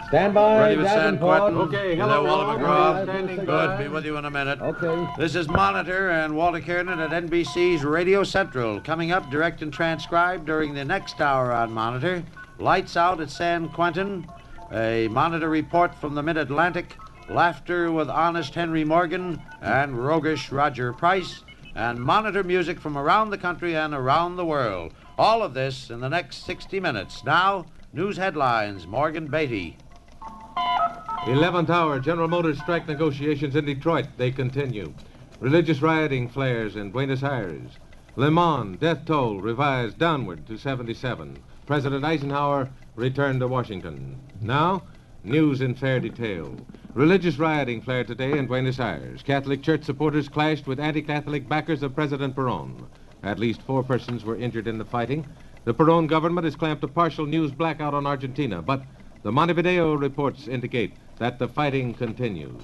Stand by. Ready with San Quentin. Okay, Hello, hello, Wally Ron. McGraw. Standing Good. by. Be with you in a minute. Okay. This is Monitor and Walter Kiernan at NBC's Radio Central. Coming up, direct and transcribed during the next hour on Monitor. Lights out at San Quentin. A Monitor report from the Mid-Atlantic. Laughter with honest Henry Morgan and roguish Roger Price. And Monitor music from around the country and around the world. All of this in the next 60 minutes. Now, news headlines. Morgan Beatty. 11th hour, General Motors strike negotiations in Detroit. They continue. Religious rioting flares in Buenos Aires. Le Mans, death toll revised downward to 77. President Eisenhower returned to Washington. Now, news in fair detail. Religious rioting flared today in Buenos Aires. Catholic Church supporters clashed with anti-Catholic backers of President Perón. At least 4 persons were injured in the fighting. The Perón government has clamped a partial news blackout on Argentina, but the Montevideo reports indicate that the fighting continues.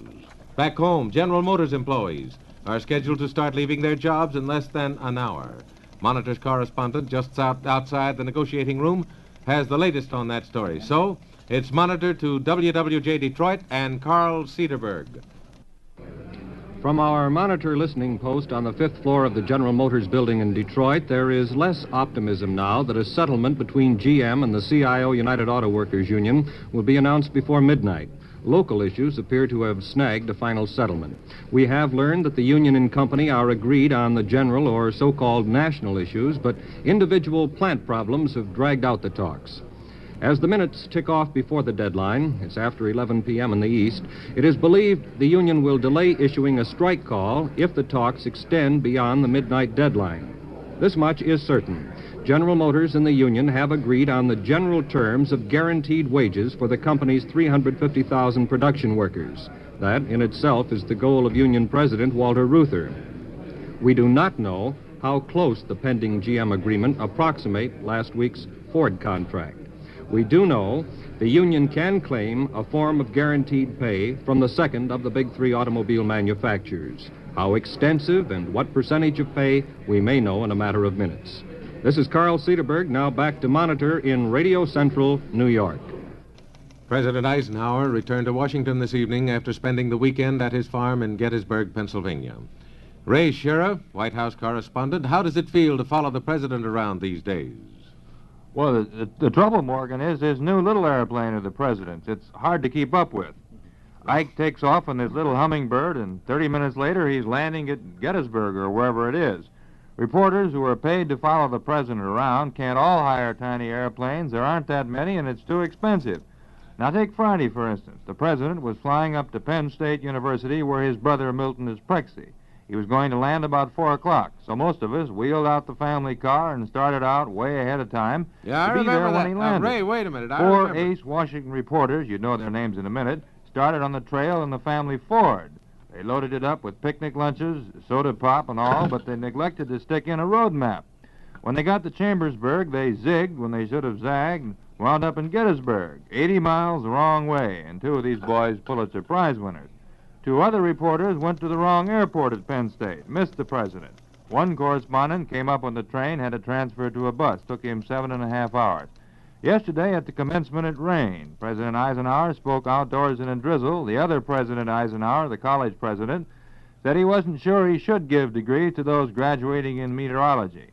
Back home, General Motors employees are scheduled to start leaving their jobs in less than an hour. Monitor's correspondent just outside the negotiating room has the latest on that story. So, it's Monitor to WWJ Detroit and Carl Cederberg. From our Monitor listening post on the 5th floor of the General Motors building in Detroit, there is less optimism now that a settlement between GM and the CIO United Auto Workers Union will be announced before midnight. Local issues appear to have snagged a final settlement. We have learned that the union and company are agreed on the general or so-called national issues, but individual plant problems have dragged out the talks. As the minutes tick off before the deadline, it's after 11 p.m. in the East, it is believed the union will delay issuing a strike call if the talks extend beyond the midnight deadline. This much is certain. General Motors and the union have agreed on the general terms of guaranteed wages for the company's 350,000 production workers. That, in itself, is the goal of union president Walter Reuther. We do not know how close the pending GM agreement approximate last week's Ford contract. We do know the union can claim a form of guaranteed pay from the second of the big 3 automobile manufacturers. How extensive and what percentage of pay we may know in a matter of minutes. This is Carl Cederberg, now back to Monitor in Radio Central, New York. President Eisenhower returned to Washington this evening after spending the weekend at his farm in Gettysburg, Pennsylvania. Ray Scherer, White House correspondent, how does it feel to follow the president around these days? Well, the trouble, Morgan, is this new little airplane of the president's. It's hard to keep up with. Ike takes off on his little hummingbird, and 30 minutes later he's landing at Gettysburg or wherever it is. Reporters who are paid to follow the president around can't all hire tiny airplanes. There aren't that many, and it's too expensive. Now, take Friday, for instance. The president was flying up to Penn State University, where his brother Milton is Prexy. He was going to land about 4 o'clock, so most of us wheeled out the family car and started out way ahead of time Yeah, I to be remember there that. when he landed. Ray, wait a minute. I 4 remember. ace Washington reporters, you'd know their names in a minute, started on the trail in the family Ford. They loaded it up with picnic lunches, soda pop and all, but they neglected to stick in a road map. When they got to Chambersburg, they zigged when they should have zagged and wound up in Gettysburg, 80 miles the wrong way, and 2 of these boys Pulitzer Prize winners. 2 other reporters went to the wrong airport at Penn State, missed the president. 1 correspondent came up on the train, had to transfer to a bus, took him 7.5 hours. Yesterday at the commencement it rained. President Eisenhower spoke outdoors in a drizzle. The other President Eisenhower, the college president, said he wasn't sure he should give degrees to those graduating in meteorology.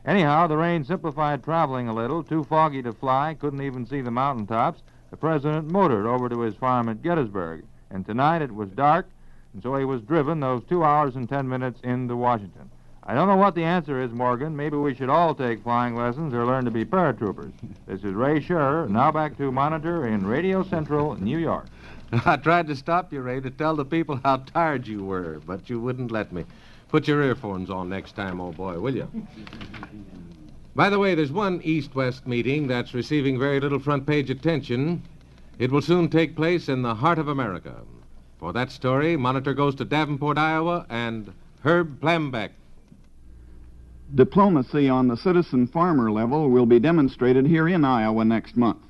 Anyhow, the rain simplified traveling a little, too foggy to fly, couldn't even see the mountaintops. The president motored over to his farm at Gettysburg. And tonight it was dark, and so he was driven those 2 hours and 10 minutes into Washington. I don't know what the answer is, Morgan. Maybe we should all take flying lessons or learn to be paratroopers. This is Ray Scherer, now back to Monitor in Radio Central, New York. I tried to stop you, Ray, to tell the people how tired you were, but you wouldn't let me. Put your earphones on next time, old boy, will you? By the way, there's one East-West meeting that's receiving very little front-page attention. It will soon take place in the heart of America. For that story, Monitor goes to Davenport, Iowa, and Herb Plambeck. Diplomacy on the citizen farmer level will be demonstrated here in Iowa next month.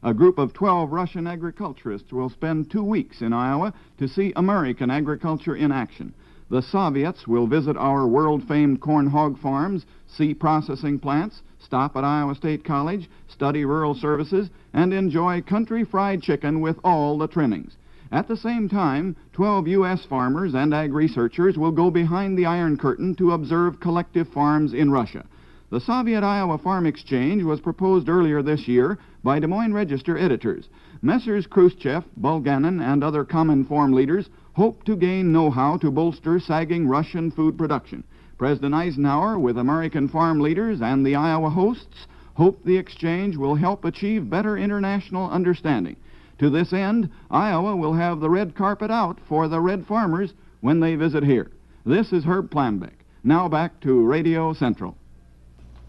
A group of 12 Russian agriculturists will spend 2 weeks in Iowa to see American agriculture in action. The Soviets will visit our world-famed corn hog farms, see processing plants, stop at Iowa State College, study rural services, and enjoy country fried chicken with all the trimmings. At the same time, 12 U.S. farmers and ag researchers will go behind the Iron Curtain to observe collective farms in Russia. The Soviet-Iowa Farm Exchange was proposed earlier this year by Des Moines Register editors. Messrs. Khrushchev, Bulganin, and other Common Form leaders hope to gain know-how to bolster sagging Russian food production. President Eisenhower, with American farm leaders and the Iowa hosts, hope the exchange will help achieve better international understanding. To this end, Iowa will have the red carpet out for the red farmers when they visit here. This is Herb Planbeck. Now back to Radio Central.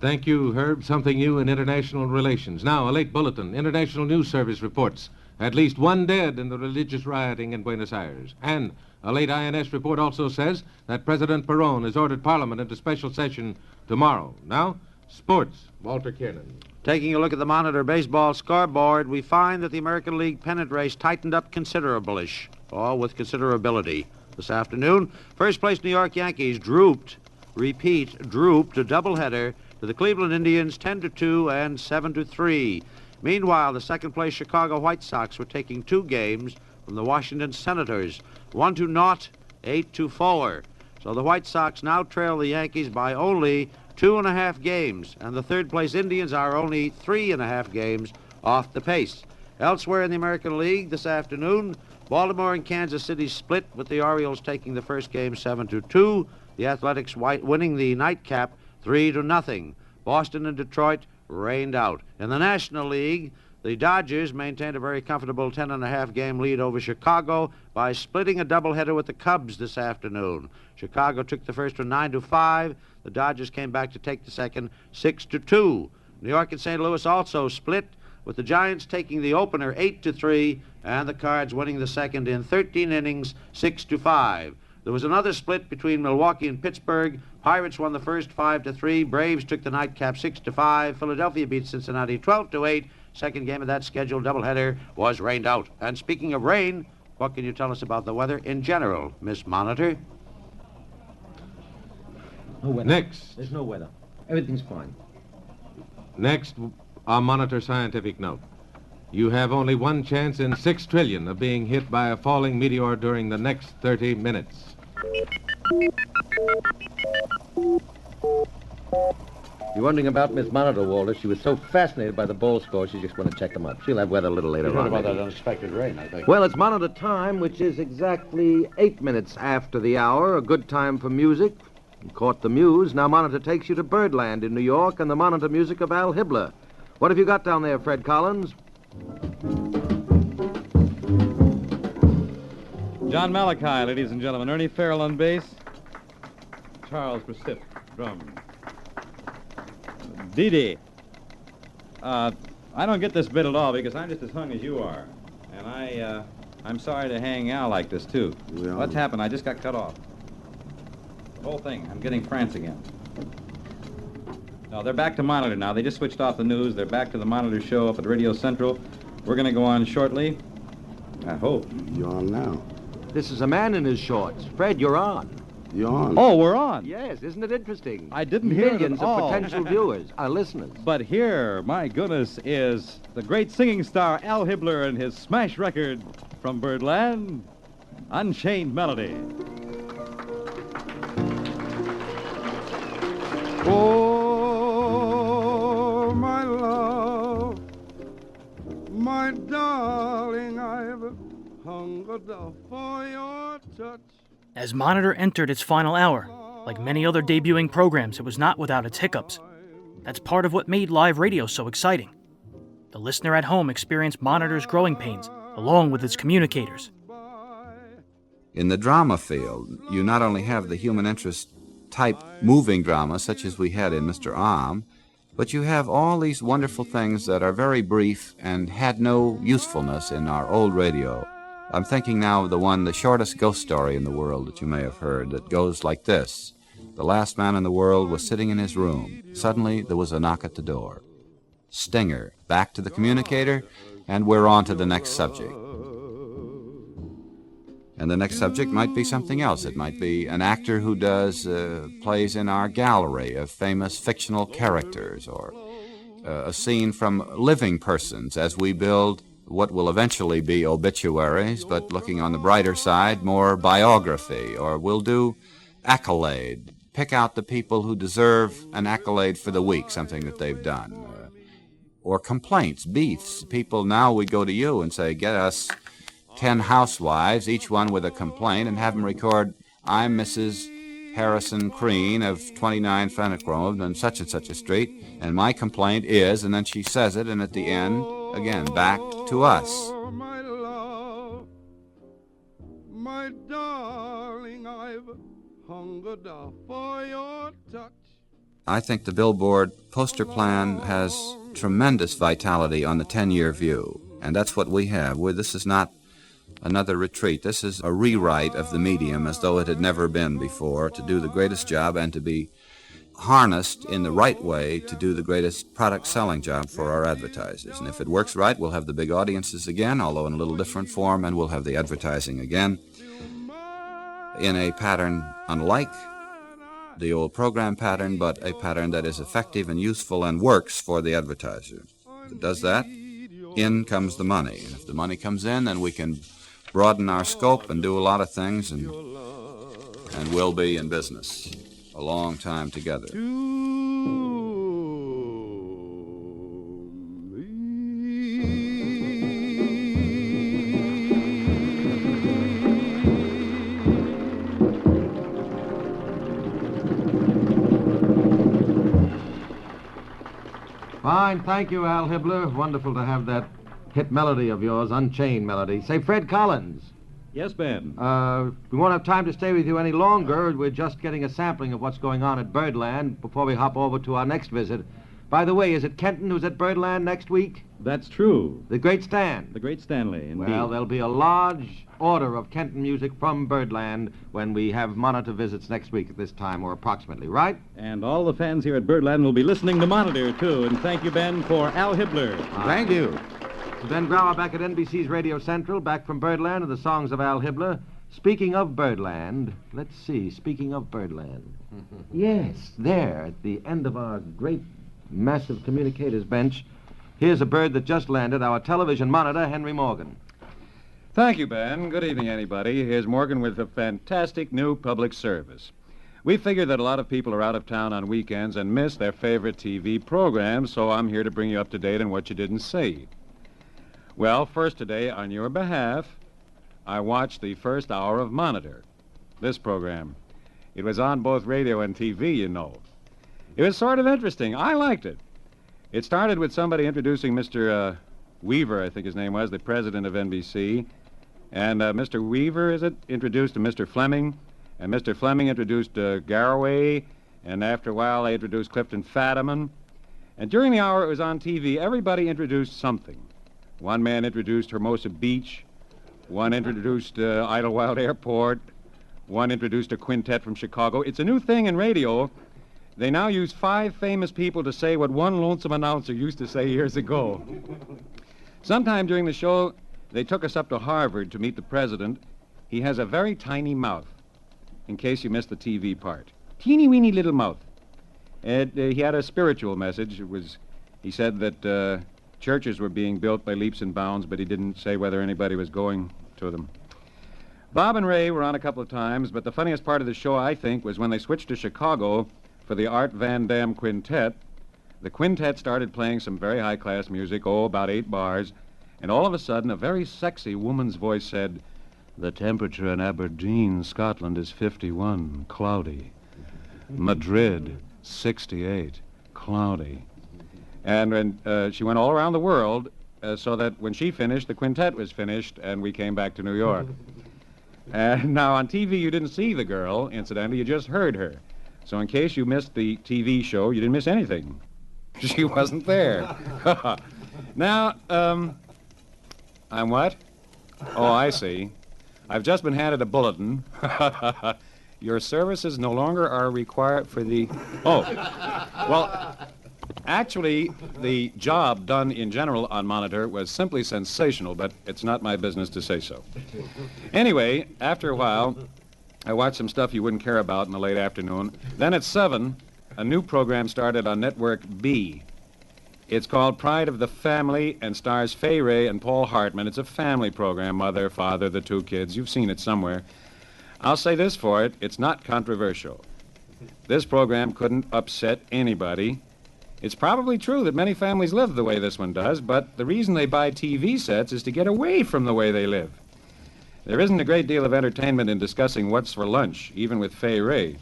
Thank you, Herb. Something new in international relations. Now, a late bulletin. International News Service reports at least one dead in the religious rioting in Buenos Aires. And a late INS report also says that President Perón has ordered Parliament into special session tomorrow. Now, sports. Walter Kiernan. Taking a look at the Monitor baseball scoreboard, we find that the American League pennant race tightened up considerable-ish, all with considerability. This afternoon, first place New York Yankees drooped a doubleheader to the Cleveland Indians 10-2 and 7-3. Meanwhile, the second place Chicago White Sox were taking 2 games from the Washington Senators, 1-0, 8-4. So the White Sox now trail the Yankees by only 2.5 games, and the third place Indians are only 3.5 games off the pace. Elsewhere in the American League this afternoon, Baltimore and Kansas City split, with the Orioles taking the first game 7-2. The Athletics winning the nightcap 3-0. Boston and Detroit rained out. In the National League, the Dodgers maintained a very comfortable 10.5 game lead over Chicago by splitting a doubleheader with the Cubs this afternoon. Chicago took the first one 9-5. The Dodgers came back to take the second 6-2. New York and St. Louis also split, with the Giants taking the opener 8-3 and the Cards winning the second in 13 innings 6-5. There was another split between Milwaukee and Pittsburgh. Pirates won the first 5-3. Braves took the nightcap 6-5. Philadelphia beat Cincinnati 12-8. Second game of that scheduled doubleheader was rained out. And speaking of rain, what can you tell us about the weather in general, Miss Monitor? No weather. Next. There's no weather. Everything's fine. Next, our Monitor scientific note. You have only one chance in 6 trillion of being hit by a falling meteor during the next 30 minutes. You're wondering about Miss Monitor, Walter. She was so fascinated by the bowl score, she just wanted to check them up. She'll have weather a little later You on. heard about maybe. that unexpected rain, I think. Well, it's Monitor time, which is exactly 8 minutes after the hour. A good time for music. You caught the muse. Now Monitor takes you to Birdland in New York and the Monitor music of Al Hibbler. What have you got down there, Fred Collins? John Malachi, ladies and gentlemen. Ernie Farrell on bass. Charles Precip, drums. Dee Dee. I don't get this bit at all because I'm just as hung as you are. And I'm sorry to hang Al like this, too. Yeah. What's happened? I just got cut off. The whole thing. I'm getting France again. No, they're back to Monitor now. They just switched off the news. They're back to the Monitor show up at Radio Central. We're going to go on shortly. I hope. You're on now. This is a man in his shorts. Fred, you're on. You're on. Oh, we're on. Yes, isn't it interesting? I didn't hear it at Millions of all. potential viewers, our listeners. But here, my goodness, is the great singing star Al Hibbler and his smash record from Birdland, Unchained Melody. Oh, my love, my darling, I've hungered for your touch. As Monitor entered its final hour, like many other debuting programs, it was not without its hiccups. That's part of what made live radio so exciting. The listener at home experienced Monitor's growing pains, along with its communicators. In the drama field, you not only have the human interest type moving drama, such as we had in Mr. Om, but you have all these wonderful things that are very brief and had no usefulness in our old radio. I'm thinking now of the shortest ghost story in the world that you may have heard, that goes like this. The last man in the world was sitting in his room. Suddenly, there was a knock at the door. Stinger, back to the communicator, and we're on to the next subject. And the next subject might be something else. It might be an actor who does plays in our gallery of famous fictional characters, or a scene from living persons as we build what will eventually be obituaries, but looking on the brighter side, more biography. Or we'll do accolade, pick out the people who deserve an accolade for the week, something that they've done. Or complaints, beefs. People, now we go to you and say, get us 10 housewives, each one with a complaint, and have them record, I'm Mrs. Harrison Crean of 29 Fenwick Road and such a street, and my complaint is, and then she says it, and at the end, again, back to us. My love, my darling, I've hungered for your touch. I think the Billboard poster plan has tremendous vitality on the 10-year view, and that's what we have. This is not another retreat. This is a rewrite of the medium as though it had never been before, to do the greatest job and to be harnessed in the right way to do the greatest product-selling job for our advertisers. And if it works right, we'll have the big audiences again, although in a little different form, and we'll have the advertising again in a pattern unlike the old program pattern, but a pattern that is effective and useful and works for the advertiser. If it does that, in comes the money. And if the money comes in, then we can broaden our scope and do a lot of things, and we'll be in business a long time together. Fine, thank you, Al Hibbler. Wonderful to have that hit melody of yours, Unchained melody. Say, Fred Collins. Yes, Ben. We won't have time to stay with you any longer. We're just getting a sampling of what's going on at Birdland before we hop over to our next visit. By the way, is it Kenton who's at Birdland next week? That's true. The great Stan. The great Stanley, indeed. Well, there'll be a large order of Kenton music from Birdland when we have Monitor visits next week at this time, or approximately, right? And all the fans here at Birdland will be listening to Monitor, too. And thank you, Ben, for Al Hibbler. Thank you. Ben Brower back at NBC's Radio Central, back from Birdland and the songs of Al Hibbler. Speaking of Birdland, let's see, speaking of Birdland. Yes, there, at the end of our great, massive communicators bench, here's a bird that just landed, our television monitor, Henry Morgan. Thank you, Ben. Good evening, anybody. Here's Morgan with a fantastic new public service. We figure that a lot of people are out of town on weekends and miss their favorite TV programs, so I'm here to bring you up to date on what you didn't see. Well, first today, on your behalf, I watched the first hour of Monitor, this program. It was on both radio and TV, you know. It was sort of interesting. I liked it. It started with somebody introducing Mr. Weaver, I think his name was, the president of NBC. And Mr. Weaver, introduced to Mr. Fleming. And Mr. Fleming introduced Garraway. And after a while, they introduced Clifton Fadiman. And during the hour it was on TV, everybody introduced something. One man introduced Hermosa Beach. One introduced Idlewild Airport. One introduced a quintet from Chicago. It's a new thing in radio. They now use 5 famous people to say what one lonesome announcer used to say years ago. Sometime during the show, they took us up to Harvard to meet the president. He has a very tiny mouth, in case you missed the TV part. Teeny-weeny little mouth. And he had a spiritual message. He said that churches were being built by leaps and bounds, but he didn't say whether anybody was going to them. Bob and Ray were on a couple of times, but the funniest part of the show, I think, was when they switched to Chicago for the Art Van Dam Quintet. The quintet started playing some very high-class music, about 8 bars, and all of a sudden, a very sexy woman's voice said, "The temperature in Aberdeen, Scotland, is 51, cloudy. Madrid, 68, cloudy." And she went all around the world so that when she finished, the quintet was finished, and we came back to New York. And now on TV, you didn't see the girl, incidentally, you just heard her. So in case you missed the TV show, you didn't miss anything. She wasn't there. Now, I'm what? Oh, I see. I've just been handed a bulletin. Your services no longer are required for the... Oh, well, Actually, the job done in general on Monitor was simply sensational, but it's not my business to say so. Anyway, after a while, I watched some stuff you wouldn't care about in the late afternoon. Then at 7, a new program started on Network B. It's called Pride of the Family and stars Fay Ray and Paul Hartman. It's a family program, mother, father, the 2 kids. You've seen it somewhere. I'll say this for it, it's not controversial. This program couldn't upset anybody. It's probably true that many families live the way this one does, but the reason they buy TV sets is to get away from the way they live. There isn't a great deal of entertainment in discussing what's for lunch, even with Fay Ray.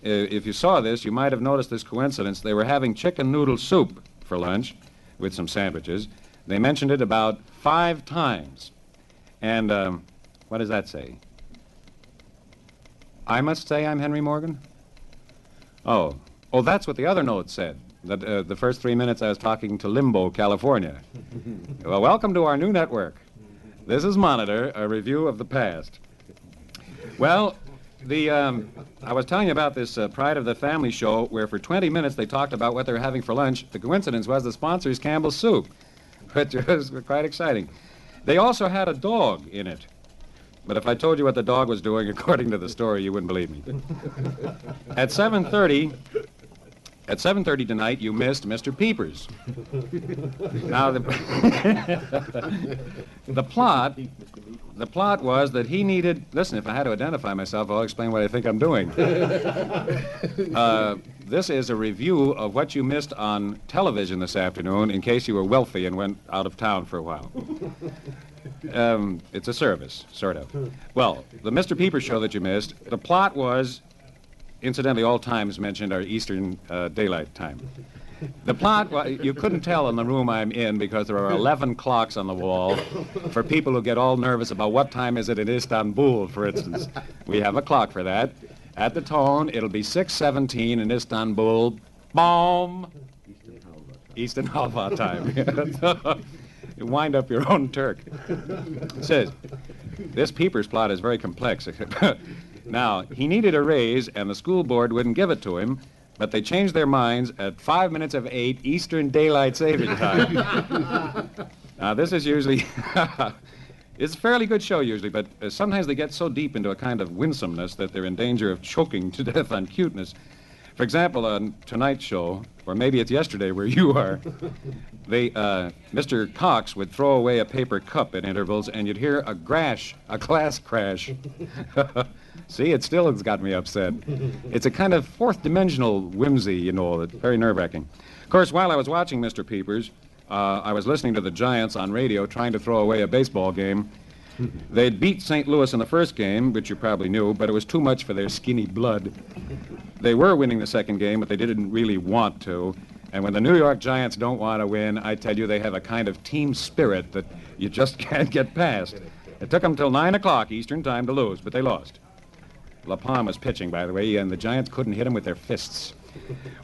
If you saw this, you might have noticed this coincidence. They were having chicken noodle soup for lunch with some sandwiches. They mentioned it about 5 times. And what does that say? I must say I'm Henry Morgan? Oh, that's what the other note said. That the first 3 minutes I was talking to Limbo, California. Well, welcome to our new network. This is Monitor, a review of the past. Well, I was telling you about this Pride of the Family show where for 20 minutes they talked about what they were having for lunch. The coincidence was the sponsor is Campbell's Soup, which was quite exciting. They also had a dog in it. But if I told you what the dog was doing, according to the story, you wouldn't believe me. At 7:30 tonight, you missed Mr. Peepers. Now, the plot was that he needed... Listen, if I had to identify myself, I'll explain what I think I'm doing. This is a review of what you missed on television this afternoon in case you were wealthy and went out of town for a while. It's a service, sort of. Well, the Mr. Peepers show that you missed, the plot was... Incidentally, all times mentioned are Eastern Daylight Time. The plot, well, you couldn't tell in the room I'm in because there are 11 clocks on the wall for people who get all nervous about what time is it in Istanbul, for instance. We have a clock for that. At the tone, it'll be 6:17 in Istanbul. Boom! Eastern Halva time. You wind up your own Turk. It says, this Peepers plot is very complex. Now, he needed a raise, and the school board wouldn't give it to him, but they changed their minds at 5 minutes of 8 Eastern Daylight Saving Time. Now, this is usually... It's a fairly good show, usually, but sometimes they get so deep into a kind of winsomeness that they're in danger of choking to death on cuteness. For example, on tonight's show, or maybe it's yesterday where you are, Mr. Cox would throw away a paper cup at intervals, and you'd hear a glass crash. See, it still has got me upset. It's a kind of fourth-dimensional whimsy, you know, that's very nerve-wracking. Of course, while I was watching Mr. Peepers, I was listening to the Giants on radio trying to throw away a baseball game. They'd beat St. Louis in the first game, which you probably knew, but it was too much for their skinny blood. They were winning the second game, but they didn't really want to. And when the New York Giants don't want to win, I tell you, they have a kind of team spirit that you just can't get past. It took them till 9 o'clock Eastern time to lose, but they lost. LaPalme was pitching, by the way, and the Giants couldn't hit him with their fists.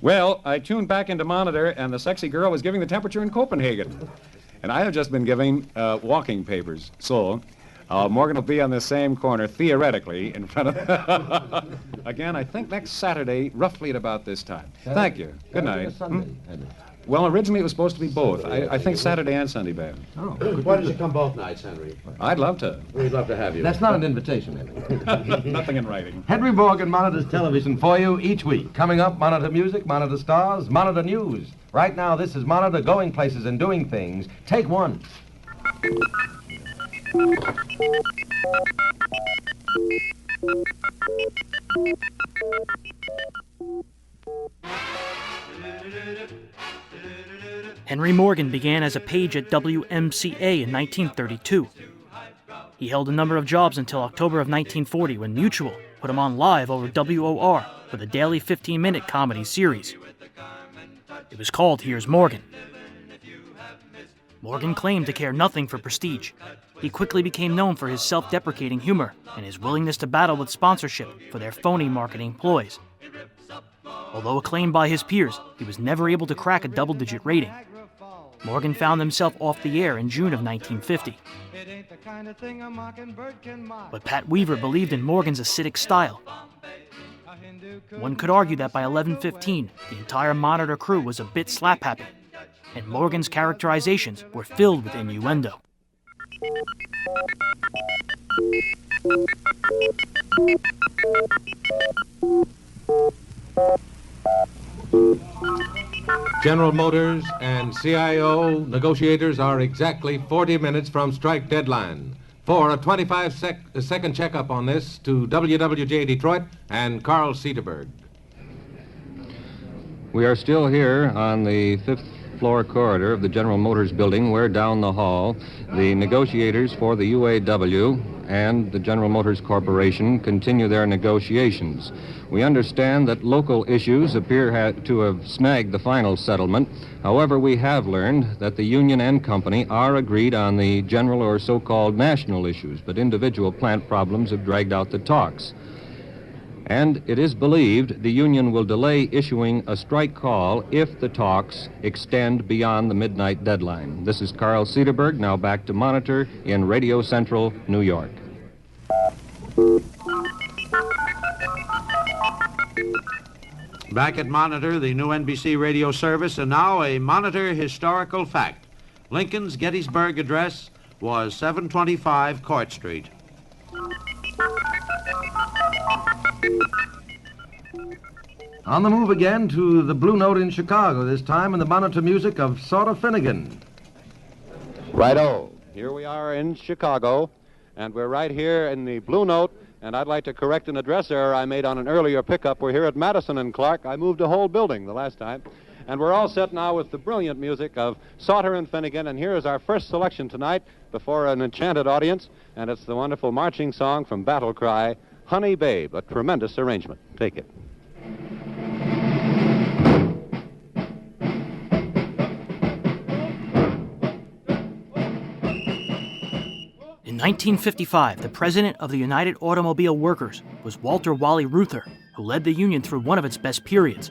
Well, I tuned back into Monitor, and the sexy girl was giving the temperature in Copenhagen. And I have just been giving walking papers. So, Morgan will be on the same corner, theoretically, in front of... Again, I think next Saturday, roughly at about this time. Thank you. Good night. Well, originally it was supposed to be both. I think Saturday and Sunday, babe. Oh. Why don't you come both nights, Henry? I'd love to. We'd love to have you. That's not an invitation, Henry. Nothing in writing. Henry Morgan monitors television for you each week. Coming up, Monitor Music, Monitor Stars, Monitor News. Right now, this is Monitor going places and doing things. Take one. Henry Morgan began as a page at WMCA in 1932. He held a number of jobs until October of 1940 when Mutual put him on live over WOR for the daily 15-minute comedy series. It was called Here's Morgan. Morgan claimed to care nothing for prestige. He quickly became known for his self-deprecating humor and his willingness to battle with sponsorship for their phony marketing ploys. Although acclaimed by his peers, he was never able to crack a double-digit rating. Morgan found himself off the air in June of 1950. But Pat Weaver believed in Morgan's acidic style. One could argue that by 11:15, the entire Monitor crew was a bit slap-happy, and Morgan's characterizations were filled with innuendo. General Motors and CIO negotiators are exactly 40 minutes from strike deadline. For a 25-second checkup on this, to WWJ Detroit and Carl Cederberg. We are still here on the fifth floor corridor of the General Motors building, where down the hall the negotiators for the UAW and the General Motors Corporation continue their negotiations. We understand that local issues appear to have snagged the final settlement. However, we have learned that the union and company are agreed on the general or so-called national issues, but individual plant problems have dragged out the talks. And it is believed the union will delay issuing a strike call if the talks extend beyond the midnight deadline. This is Carl Cederberg, now back to Monitor in Radio Central, New York. Back at Monitor, the new NBC radio service, and now a Monitor historical fact. Lincoln's Gettysburg Address was 725 Court Street. On the move again to the Blue Note in Chicago, this time in the Monitor music of Sauter Finnegan. Righto. Here we are in Chicago, and we're right here in the Blue Note, and I'd like to correct an address error I made on an earlier pickup. We're here at Madison and Clark. I moved a whole building the last time. And we're all set now with the brilliant music of Sauter and Finnegan, and here is our first selection tonight before an enchanted audience, and it's the wonderful marching song from Battle Cry, Honey Babe, a tremendous arrangement. Take it. In 1955, the president of the United Automobile Workers was Walter Wally Reuther, who led the union through one of its best periods.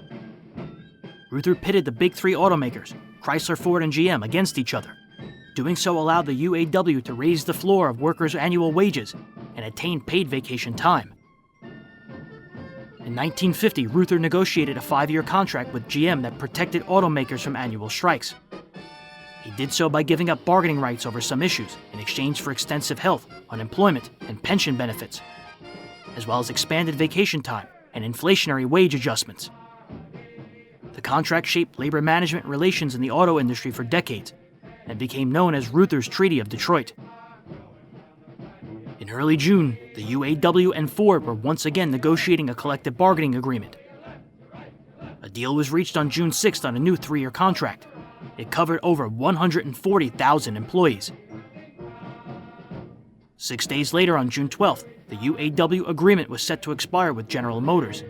Reuther pitted the big three automakers, Chrysler, Ford, and GM, against each other. Doing so allowed the UAW to raise the floor of workers' annual wages and attain paid vacation time. In 1950, Reuther negotiated a 5-year contract with GM that protected automakers from annual strikes. He did so by giving up bargaining rights over some issues in exchange for extensive health, unemployment, and pension benefits, as well as expanded vacation time and inflationary wage adjustments. The contract shaped labor management relations in the auto industry for decades and became known as Reuther's Treaty of Detroit. In early June, the UAW and Ford were once again negotiating a collective bargaining agreement. A deal was reached on June 6th on a new 3-year contract. It covered over 140,000 employees. 6 days later, on June 12th, the UAW agreement was set to expire with General Motors.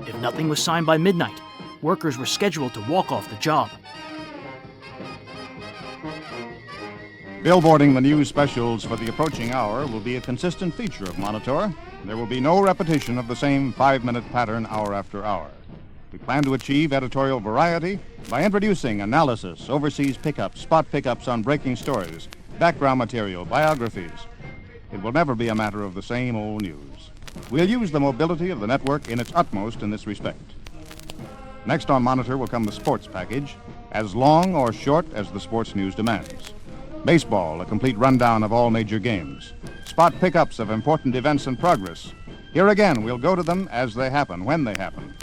If nothing was signed by midnight, workers were scheduled to walk off the job. Billboarding the news specials for the approaching hour will be a consistent feature of Monitor. There will be no repetition of the same 5-minute pattern hour after hour. We plan to achieve editorial variety by introducing analysis, overseas pickups, spot pickups on breaking stories, background material, biographies. It will never be a matter of the same old news. We'll use the mobility of the network in its utmost in this respect. Next on Monitor will come the sports package, as long or short as the sports news demands. Baseball, a complete rundown of all major games. Spot pickups of important events in progress. Here again, we'll go to them as they happen, when they happen.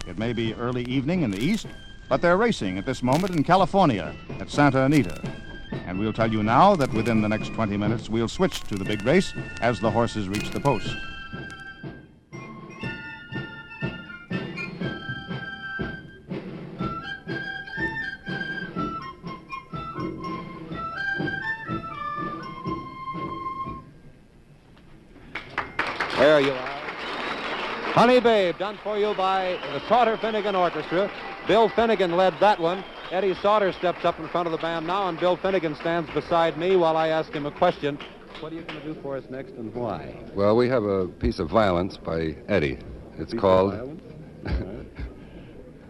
It may be early evening in the east, but they're racing at this moment in California at Santa Anita. And we'll tell you now that within the next 20 minutes, we'll switch to the big race as the horses reach the post. There you are. Honey Babe, done for you by the Sauter Finnegan Orchestra. Bill Finnegan led that one. Eddie Sauter steps up in front of the band now, and Bill Finnegan stands beside me while I ask him a question. What are you going to do for us next, and why? Well, we have a piece of violence by Eddie. It's called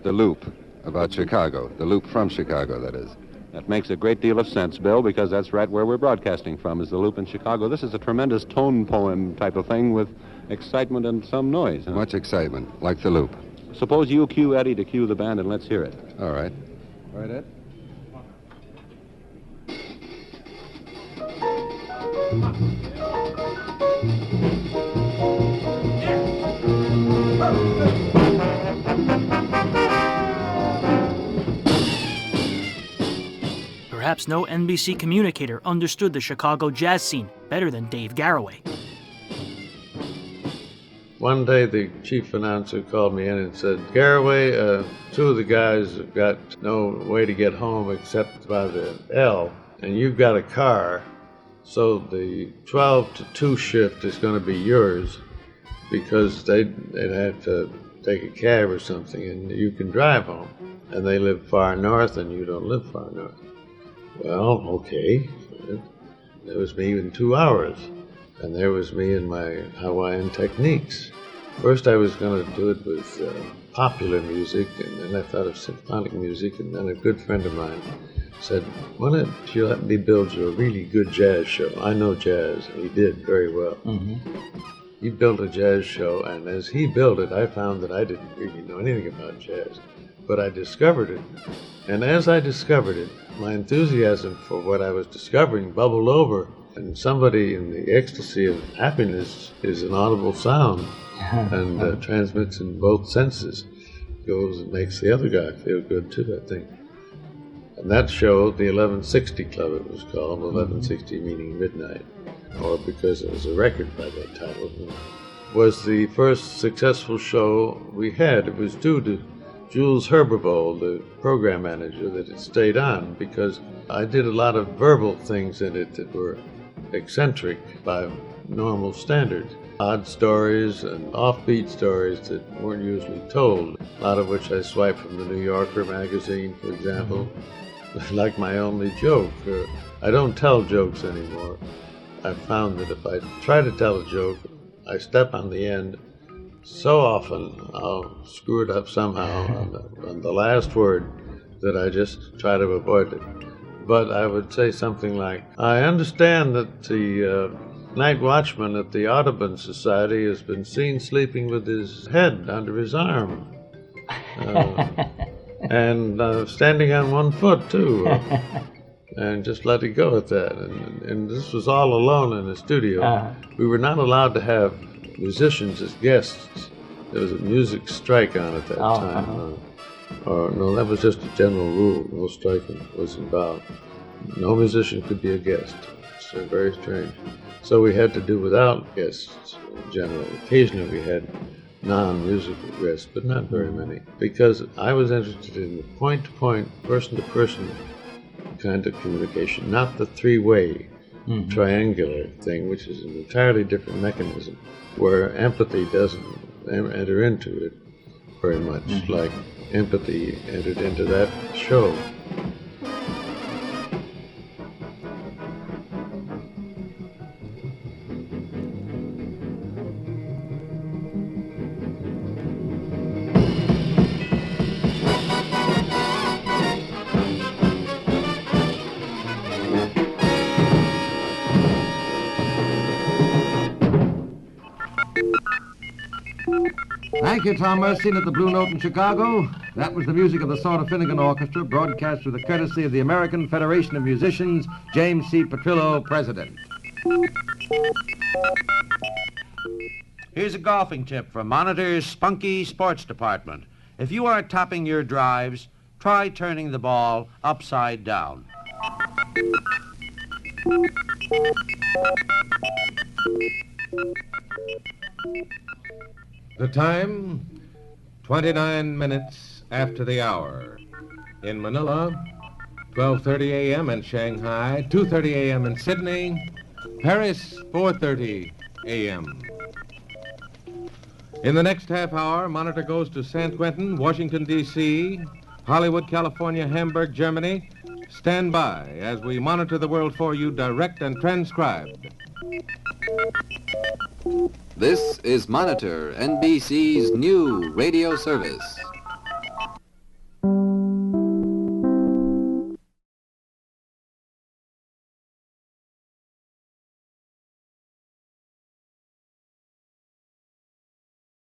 The Loop, about Chicago. The Loop from Chicago, that is. That makes a great deal of sense, Bill, because that's right where we're broadcasting from, is the Loop in Chicago. This is a tremendous tone poem type of thing with excitement and some noise, huh? Much excitement, like the loop. Suppose you cue Eddie to cue the band and let's hear it. All right. All right, Ed? Perhaps no NBC communicator understood the Chicago jazz scene better than Dave Garroway. One day the chief announcer called me in and said, Garroway, two of the guys have got no way to get home except by the L, and you've got a car, so the 12 to 2 shift is going to be yours because they'd have to take a cab or something, and you can drive home. And they live far north, and you don't live far north. Well, okay. There was me in 2 hours, and there was me in my Hawaiian techniques. First I was going to do it with popular music, and then I thought of symphonic music, and then a good friend of mine said, why don't you let me build you a really good jazz show? I know jazz, and he did very well. He built a jazz show, and as he built it, I found that I didn't really know anything about jazz, but I discovered it. And as I discovered it, my enthusiasm for what I was discovering bubbled over, and somebody in the ecstasy of happiness is an audible sound and transmits in both senses, goes and makes the other guy feel good too, I think. And that show, the 1160 Club it was called, 1160 meaning midnight, or because it was a record by that title, was the first successful show we had. It was due to Jules Herbervold, the program manager, that it stayed on because I did a lot of verbal things in it that were eccentric by normal standards. Odd stories and offbeat stories that weren't usually told, a lot of which I swiped from the New Yorker magazine, for example, like my only joke. I don't tell jokes anymore. I've found that if I try to tell a joke, I step on the end. So often I'll screw it up somehow on the last word that I just try to avoid it. But I would say something like, I understand that the night watchman at the Audubon Society has been seen sleeping with his head under his arm. And standing on one foot, too. And just let it go at that. And this was all alone in the studio. We were not allowed to have musicians as guests. There was a music strike on at that time. Or no, that was just a general rule. No striking was involved. No musician could be a guest. It's very strange. So we had to do without guests in general. Occasionally we had non-musical guests, but not very many. Because I was interested in the point-to-point, person-to-person kind of communication, not the three-way triangular thing, which is an entirely different mechanism, where empathy doesn't enter into it very much, like empathy entered into that show. Thank you, Thomas. Seen at the Blue Note in Chicago. That was the music of the Sauter Finnegan Orchestra, broadcast with the courtesy of the American Federation of Musicians, James C. Petrillo, President. Here's a golfing tip from Monitor's spunky sports department. If you are topping your drives, try turning the ball upside down. The time, 29 minutes after the hour. In Manila, 12:30 a.m. in Shanghai, 2:30 a.m. in Sydney, Paris, 4:30 a.m. In the next half hour, Monitor goes to San Quentin, Washington, D.C., Hollywood, California, Hamburg, Germany. Stand by as we monitor the world for you, direct and transcribed. This is Monitor, NBC's new radio service.